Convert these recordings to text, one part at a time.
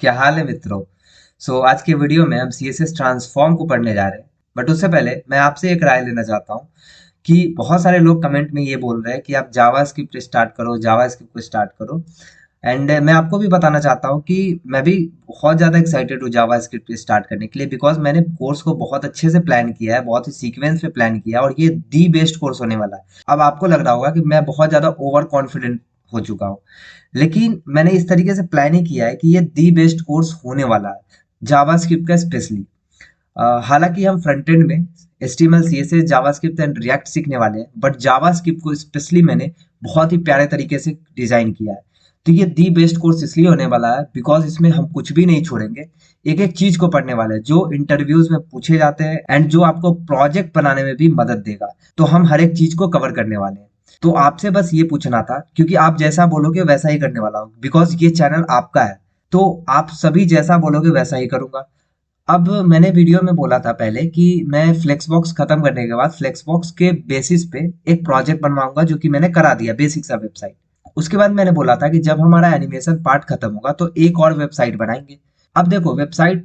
क्या हाल है मित्रों। आज के वीडियो में हम CSS ट्रांसफॉर्म को पढ़ने जा रहे हैं। बट उससे पहले मैं आपसे एक राय लेना चाहता हूँ कि बहुत सारे लोग कमेंट में ये बोल रहे हैं कि आप जावास्क्रिप्ट स्टार्ट करो, जावास्क्रिप्ट को स्टार्ट करो। एंड मैं आपको भी बताना चाहता हूँ कि मैं भी बहुत ज़्यादा एक्साइटेड हूँ जावास्क्रिप्ट स्टार्ट करने के लिए, बिकॉज मैंने कोर्स को बहुत अच्छे से प्लान किया है, बहुत ही सीक्वेंस पे प्लान किया है और ये दी बेस्ट कोर्स होने वाला है। अब आपको लग रहा होगा कि मैं बहुत ज़्यादा ओवर कॉन्फिडेंट हो चुका हूँ, लेकिन मैंने इस तरीके से प्लानिंग किया है कि ये दी बेस्ट कोर्स होने वाला है जावास्क्रिप्ट का स्पेशली। हालांकि हम फ्रंट एंड में HTML CSS JavaScript and react सीखने वाले हैं, बट जावास्क्रिप्ट को स्पेशली मैंने बहुत ही प्यारे तरीके से डिजाइन किया है। तो ये दी बेस्ट कोर्स इसलिए होने वाला है बिकॉज इसमें हम कुछ भी नहीं छोड़ेंगे, एक एक चीज को पढ़ने वाले हैं जो इंटरव्यूज में पूछे जाते हैं एंड जो आपको प्रोजेक्ट बनाने में भी मदद देगा। तो हम हर एक चीज को कवर करने वाले हैं। तो आपसे बस ये पूछना था, क्योंकि आप जैसा बोलोगे वैसा ही करने वाला हूँ, बिकॉज ये चैनल आपका है। तो आप सभी जैसा बोलोगे वैसा ही करूंगा। अब मैंने वीडियो में बोला था पहले कि मैं फ्लेक्सबॉक्स खत्म करने के बाद फ्लेक्सबॉक्स के बेसिस पे एक प्रोजेक्ट बनवाऊंगा, जो कि मैंने करा दिया, बेसिक सा वेबसाइट। उसके बाद मैंने बोला था कि जब हमारा एनिमेशन पार्ट खत्म होगा तो एक और वेबसाइट बनाएंगे। अब देखो, वेबसाइट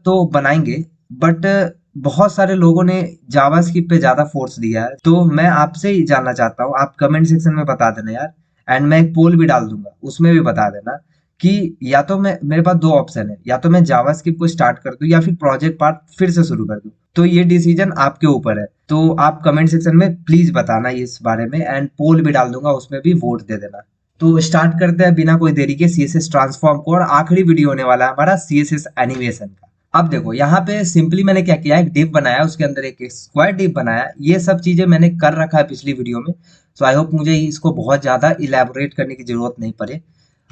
तो बनाएंगे, बट बहुत सारे लोगों ने जावास्क्रिप्ट पे ज्यादा फोर्स दिया है, तो मैं आपसे ही जानना चाहता हूँ, आप कमेंट सेक्शन में बता देना यार। एंड मैं एक पोल भी डाल दूंगा, उसमें भी बता देना कि या तो मैं, मेरे पास दो ऑप्शन है, या तो मैं जावास्क्रिप्ट को स्टार्ट कर दूं या फिर प्रोजेक्ट पार्ट फिर से शुरू कर दूं। तो ये डिसीजन आपके ऊपर है। तो आप कमेंट सेक्शन में प्लीज बताना इस बारे में, एंड पोल भी डाल दूंगा, उसमें भी वोट दे देना। तो स्टार्ट करते हैं बिना कोई देरी के CSS ट्रांसफॉर्म को, और आखिरी वीडियो होने वाला है हमारा CSS एनिमेशन का। अब देखो, यहाँ पे सिंपली मैंने क्या किया, एक डिव बनाया, उसके अंदर एक स्क्वायर डिव बनाया। ये सब चीजें मैंने कर रखा है पिछली वीडियो में। सो आई होप मुझे इसको बहुत ज्यादा इलेबोरेट करने की जरूरत नहीं पड़े।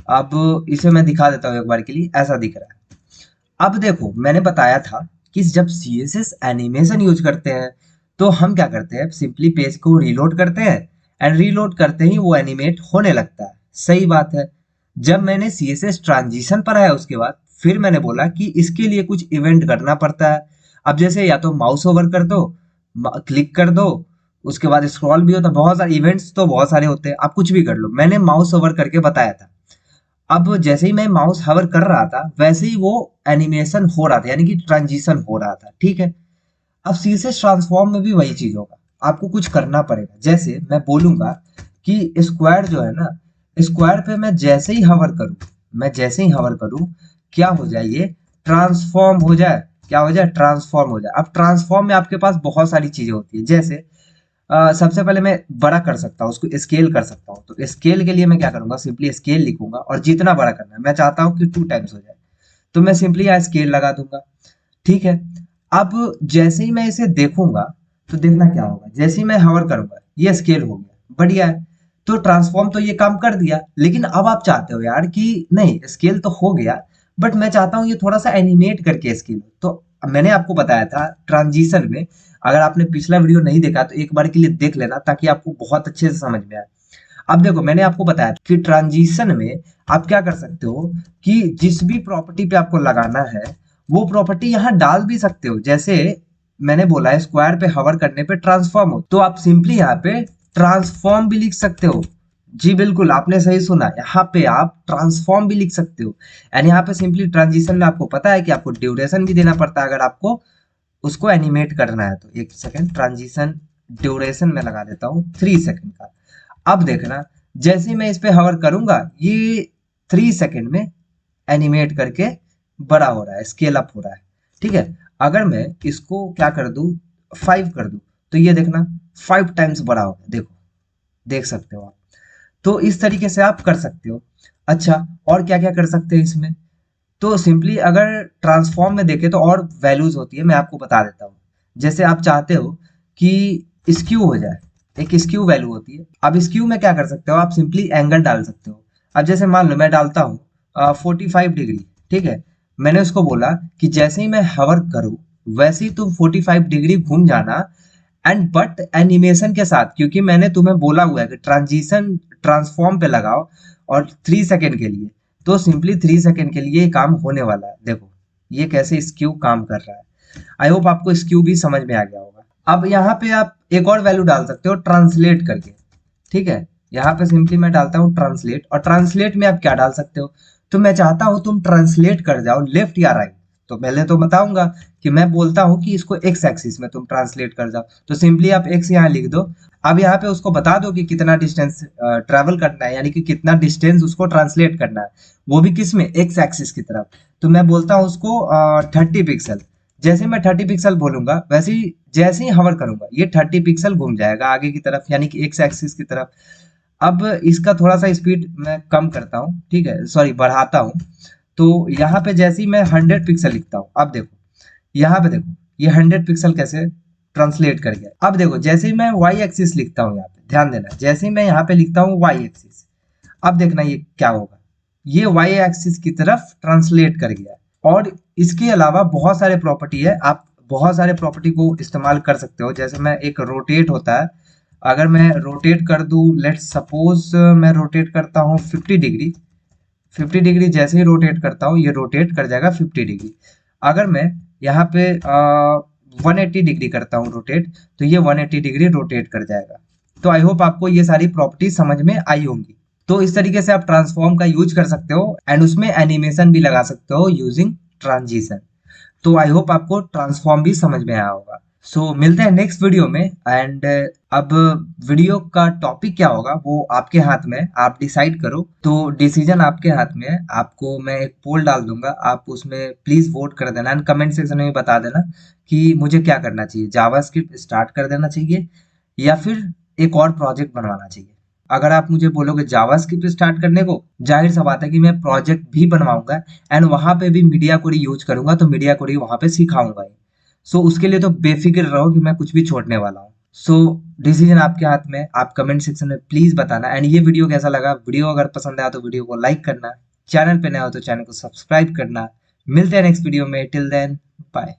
अब इसे मैं दिखा देता हूँ एक बार के लिए, ऐसा दिख रहा है। अब देखो, मैंने बताया था कि जब CSS एनिमेशन यूज करते हैं तो हम क्या करते हैं, सिंपली पेज को रीलोड करते हैं, एंड रीलोड करते ही वो एनिमेट होने लगता है। सही बात है। जब मैंने CSS ट्रांजिशन पर आया उसके बाद फिर मैंने बोला कि इसके लिए कुछ इवेंट करना पड़ता है। अब जैसे या तो माउस ओवर कर दो, क्लिक कर दो, उसके बाद स्क्रॉल भी होता है, बहुत सारे इवेंट्स तो बहुत सारे होते हैं, आप कुछ भी कर लो। मैंने माउस ओवर करके बताया था। अब जैसे ही मैं माउस हवर कर रहा था वैसे ही वो एनिमेशन हो रहा था, यानी कि ट्रांजिशन हो रहा था। ठीक है। अब CSS ट्रांसफॉर्म में भी वही चीज होगा, आपको कुछ करना पड़ेगा। जैसे मैं बोलूंगा कि स्क्वायर जो है ना, स्क्वायर पे मैं जैसे ही हवर करूं, मैं जैसे ही हवर करूं, क्या हो जाए, ये ट्रांसफॉर्म हो जाए। क्या हो जाए, ट्रांसफॉर्म हो जाए। अब ट्रांसफॉर्म में आपके पास बहुत सारी चीजें होती है। जैसे सबसे पहले मैं बड़ा कर सकता हूँ, उसको स्केल कर सकता हूँ। तो स्केल के लिए मैं क्या करूंगा, सिंपली स्केल लिखूंगा, और जितना बड़ा करना है, मैं चाहता हूँ कि 2 टाइम्स हो जाए, तो मैं सिंपली यहाँ स्केल लगा दूंगा। ठीक है। अब जैसे ही मैं इसे देखूंगा तो देखना क्या होगा, जैसे ही मैं हवर करूंगा ये स्केल हो गया, बढ़िया है। तो ट्रांसफॉर्म तो ये काम कर दिया, लेकिन अब आप चाहते हो यार कि नहीं, स्केल तो हो गया, बट मैं चाहता हूँ ये थोड़ा सा एनिमेट करके स्केल हो। तो मैंने आपको बताया था ट्रांजिशन में, अगर आपने पिछला वीडियो नहीं देखा तो एक बार के लिए देख लेना, ताकि आपको बहुत अच्छे से समझ में आए। अब देखो, मैंने आपको बताया कि ट्रांजिशन में आप क्या कर सकते हो कि जिस भी प्रॉपर्टी पे आपको लगाना है वो प्रॉपर्टी यहाँ डाल भी सकते हो। जैसे मैंने बोला है स्क्वायर पे हवर करने पे ट्रांसफॉर्म हो, तो आप सिंपली यहाँ पे ट्रांसफॉर्म भी लिख सकते हो। जी बिल्कुल, आपने सही सुना, यहाँ पे आप ट्रांसफॉर्म भी लिख सकते हो। एंड यहाँ पे सिंपली ट्रांजिशन में आपको पता है कि आपको ड्यूरेशन भी देना पड़ता है, अगर आपको उसको एनिमेट करना है तो। एक सेकेंड, ट्रांजिशन ड्यूरेशन में लगा देता हूँ 3 सेकेंड का। अब देखना, जैसे ही मैं इस पे हवर करूंगा ये 3 सेकेंड में एनिमेट करके बड़ा हो रहा है, स्केल अप हो रहा है। ठीक है। अगर मैं इसको क्या कर दूं, 5 कर दूं, तो ये देखना 5 टाइम्स बड़ा हो गया, देखो, देख सकते हो आप। तो इस तरीके से आप कर सकते हो। अच्छा, और क्या क्या कर सकते हैं इसमें, तो सिंपली अगर ट्रांसफॉर्म में देखें तो और वैल्यूज होती है, मैं आपको बता देता हूँ। जैसे आप चाहते हो कि स्क्यू हो जाए, एक स्क्यू वैल्यू होती है। अब स्क्यू में क्या कर सकते हो, आप सिंपली एंगल डाल सकते हो। अब जैसे मान लो मैं डालता हूँ 45 डिग्री। ठीक है। मैंने उसको बोला कि जैसे ही मैं हवर करूँ वैसे ही तुम 45 डिग्री घूम जाना, एंड बट एनिमेशन के साथ, क्योंकि मैंने तुम्हें बोला हुआ है कि ट्रांजिशन ट्रांसफॉर्म पे लगाओ और 3 सेकेंड के लिए। तो सिंपली 3 सेकेंड के लिए ये काम होने वाला है। देखो ये कैसे स्क्यू काम कर रहा है। आई होप आपको स्क्यू भी समझ में आ गया होगा। अब यहाँ पे आप एक और वैल्यू डाल सकते हो, ट्रांसलेट करके। ठीक है। यहाँ पे सिंपली मैं डालता हूँ ट्रांसलेट, और ट्रांसलेट में आप क्या डाल सकते हो, तो मैं चाहता हूं तुम ट्रांसलेट कर जाओ लेफ्ट या राइट। तो पहले तो बताऊंगा कि मैं बोलता हूं कि इसको एक्स एक्सिस में तुम ट्रांसलेट कर जाओ, तो सिंपली आप एक्स यहाँ लिख दो। अब यहाँ पे उसको बता दो कि कितना डिस्टेंस ट्रेवल करना है, यानी कि कितना डिस्टेंस उसको ट्रांसलेट करना है, वो भी किस में, एक्स एक्सिस की तरफ। तो मैं बोलता हूँ उसको 30 पिक्सल। जैसे मैं 30 पिक्सल बोलूंगा वैसे ही जैसे ही हवर करूंगा ये 30 पिक्सल घूम जाएगा आगे की तरफ, यानी कि एक्स एक्सिस की तरफ। अब इसका थोड़ा सा स्पीड मैं कम करता हूँ, ठीक है, सॉरी बढ़ाता हूँ। तो यहाँ पे जैसे ही मैं 100 पिक्सल लिखता हूँ, अब देखो यहाँ पे देखो ये 100 पिक्सल कैसे ट्रांसलेट कर गया। अब देखो जैसे ही मैं वाई एक्सिस लिखता हूँ, यहाँ पे ध्यान देना, जैसे ही मैं यहाँ पे लिखता हूँ वाई एक्सिस, अब देखना ये क्या होगा, ये वाई एक्सिस की तरफ ट्रांसलेट कर गया। और इसके अलावा बहुत सारे प्रॉपर्टी है, आप बहुत सारे प्रॉपर्टी को इस्तेमाल कर सकते हो। जैसे मैं एक रोटेट होता है, अगर मैं रोटेट कर दूं, लेट्स सपोज मैं रोटेट करता हूँ 50 डिग्री, 50 डिग्री जैसे ही रोटेट करता हूँ ये रोटेट कर जाएगा 50 डिग्री। अगर मैं यहाँ पे 180 डिग्री करता हूँ रोटेट, तो ये 180 डिग्री रोटेट कर जाएगा। तो आई होप आपको ये सारी प्रॉपर्टी समझ में आई होंगी। तो इस तरीके से आप ट्रांसफॉर्म का यूज कर सकते हो एंड उसमें एनिमेशन भी लगा सकते हो यूजिंग ट्रांजिशन। तो आई होप आपको ट्रांसफॉर्म भी समझ में आया होगा। सो मिलते हैं नेक्स्ट वीडियो में। एंड अब वीडियो का टॉपिक क्या होगा वो आपके हाथ में है, आप डिसाइड करो। तो डिसीजन आपके हाथ में है। आपको मैं एक पोल डाल दूंगा, आप उसमें प्लीज वोट कर देना एंड कमेंट सेक्शन में बता देना कि मुझे क्या करना चाहिए, जावास्क्रिप्ट स्टार्ट कर देना चाहिए या फिर एक और प्रोजेक्ट बनवाना चाहिए। अगर आप मुझे बोलोगे जावास्क्रिप्ट स्टार्ट करने को, जाहिर सा बात है कि मैं प्रोजेक्ट भी बनवाऊंगा एंड वहां पे भी मीडिया कोडी यूज करूंगा, तो मीडिया कोडी वहां पे सिखाऊंगा ही। सो उसके लिए तो बेफिक्र रहो कि मैं कुछ भी छोड़ने वाला हूँ। सो डिसीजन आपके हाथ में है, आप कमेंट सेक्शन में प्लीज बताना। एंड ये वीडियो कैसा लगा, वीडियो अगर पसंद आया तो वीडियो को लाइक करना, चैनल पे नया हो तो चैनल को सब्सक्राइब करना। मिलते हैं नेक्स्ट वीडियो में, टिल देन बाय।